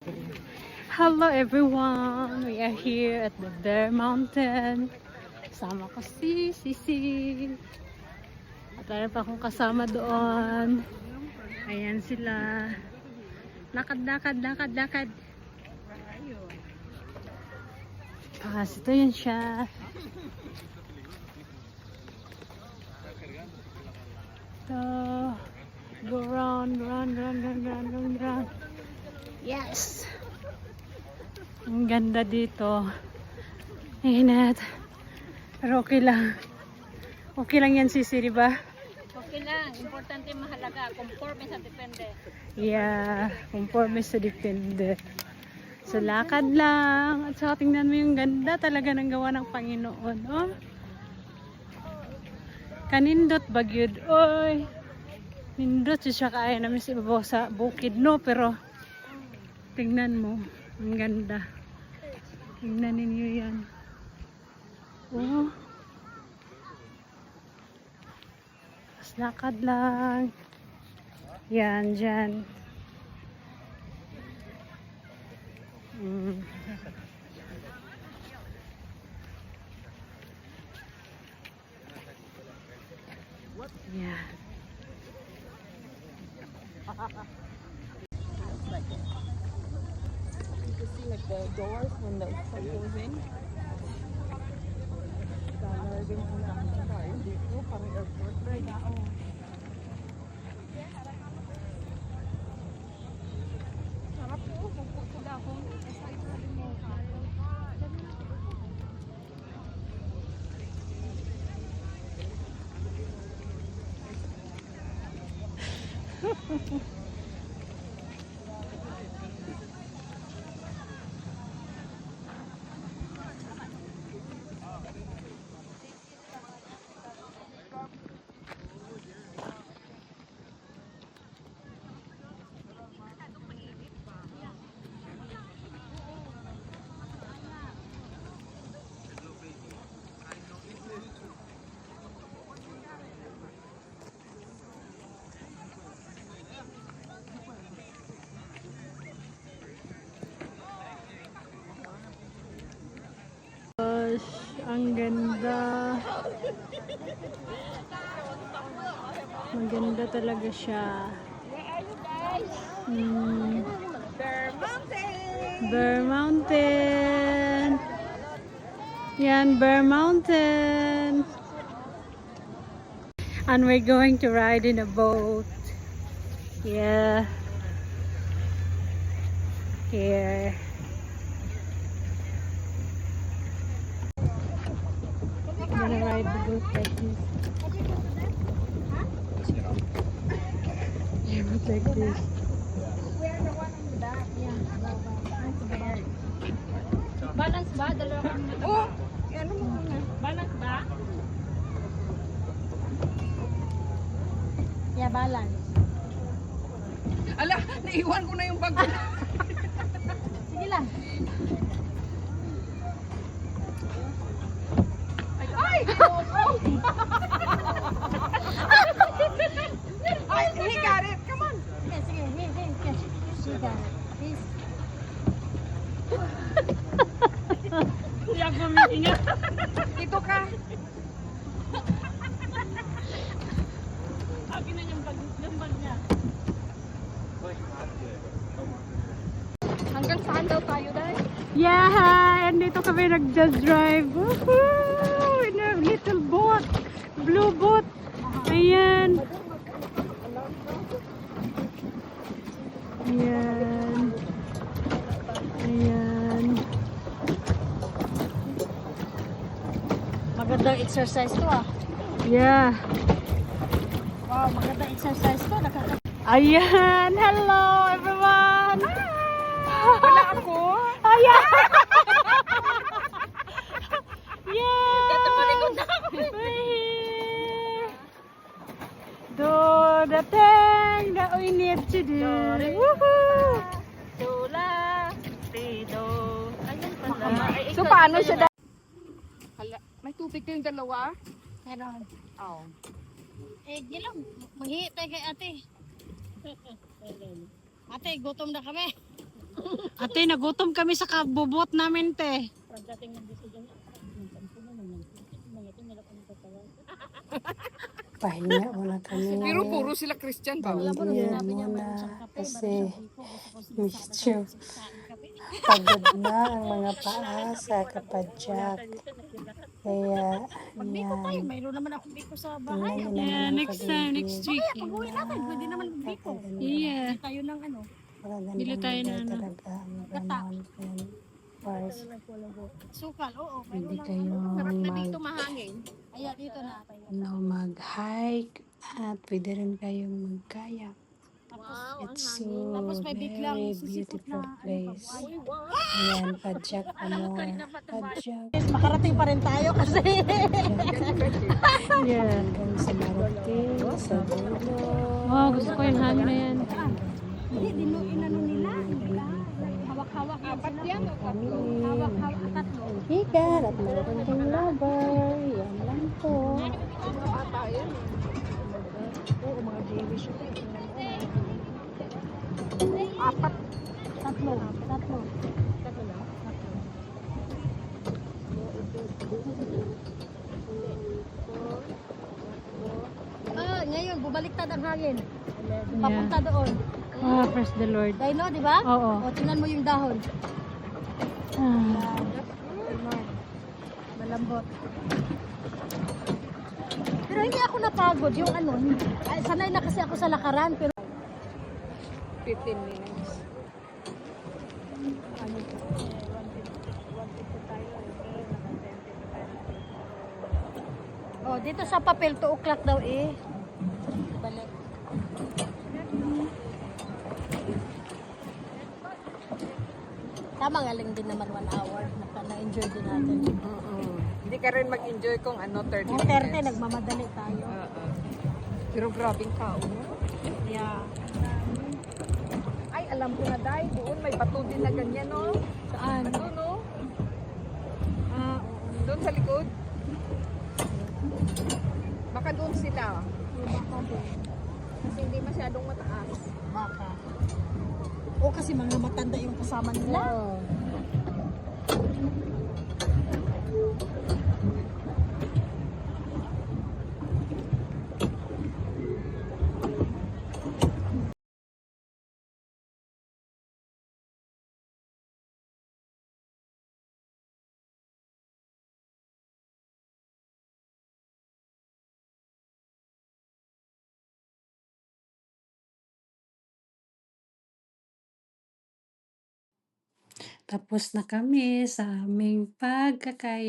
Hello everyone! We are here at the Bear Mountain. Kasama ko si Sisi. At meron pa akong kasama doon. Ayan sila. Lakad. Ito yan siya. So, go round. Yes! Ang ganda dito. Init. Pero okay lang. Okay lang yan, Sisi, di ba? Okay lang. Importante mahalaga. Conforme sa depende. Yeah. Conforme sa depende. So, lakad lang. At saka tingnan mo yung ganda talaga ng gawa ng Panginoon. Oh. Kanindot bagyod. Oy. Nindot siya kaya namin sa ibabaw sa bukid, no? Pero, tingnan mo. Ang ganda. Tingnan ninyo yan. Oh. Mas lakad lang. Yan, dyan. Yeah. You can see like the doors when the sun goes in. Dito, parang airport right now. Sarap po, magpupunta ako. Gosh, ang ganda. Maganda talaga siya. Bear Mountain. Yan, Bear Mountain. And we're going to ride in a boat. Yeah. Here. I'm gonna ride the boat like this. Yeah, boat like this. Balance ba? Dalawa kang Oh! Ano mo muna? balance ba? Yeah, balance. Ala! Naiwan ko na yung bag ko. Sige lang. Ay! Ay! He got it! Come on! Sige, sige. Here. She got it. Please. Hindi ako maingat. Dito ka! Akin na yung bag niya. Hanggang saan daw tayo dahil? Yeah, and dito kami nag-just drive. Woohoo! In a little boat. Blue boat. Ayan. Ayan. Magandang exercise to ah. Yeah. Wow, magandang exercise to. Ayan. Hello, everyone. Wala ako! Ayan. Yes. Do the thing that we need to do. Woohoo! Tula, Tido. Ayan pala. So paano siya dahil? Hala, may tubig kayong dalawa? Meron. Oo. Eh, gilang. Manghihi tayo kay ate. Ate, gutom na kami. Ate, nagutom kami sa kabubot namin, te. Pahinga muna kami. Pero puro sila Christian ba? Pahinga muna kasi medyo pagod na ang mga paa sa kapadyak. Kaya, yan. Mayroon naman akong biko sa Tingnan niyo bahay. naman ang paligid. Next week, pag-uwi namin, pwede naman biko. Yeah. Tayo ng ano. Magagandang Bili tayo lugar ng ano. talaga ang Vermont Park. Sukal, oo. Pwede kayong mahangin. Ayan, dito na. mag-hike at pwede rin kayong mag-kayak. It's so very beautiful place. Ayan, Padjak Amor. Padjak. Makarating pa rin tayo kasi. Yeah. Hanggang sa Marating, sa dulo. Oh, gusto ko yung hangin na yan. Hindi, Inano nila. Hawak-hawak. Apat yan o tatlo? Hawak-hawak. Tatlo. Higan at meron ding lover. Yan lang po. Oo, mga Jewish. Apat. Tatlo. Tatlo. Tatlo lang? Ah, ngayon, bumaliktad ang hangin. Papunta doon. Oh, praise the Lord. Dino, di ba? Oo. O, tingnan mo yung dahon. Ah. Malambot. Pero hindi ako napagod. Yung ano, ay, sanay na kasi ako sa lakaran. Pero 15 minutes. oh, dito sa papel, 2 o'clock daw eh. Balik. Tama nga lang din naman 1 hour. Na-enjoy din natin. Hindi ka rin mag-enjoy kung ano 30 Kung 30, nagmamadali tayo. Pero grabing tao. Yeah. Ay, alam ko na dahil doon may bato din na ganyan, no? Saan? Bato, no? Ah, Doon sa likod. Baka doon sila. baka din. Kasi hindi masyadong mataas. Baka. O kasi mga matanda yung kasama nila. Tapos na kami sa aming pagkakaya.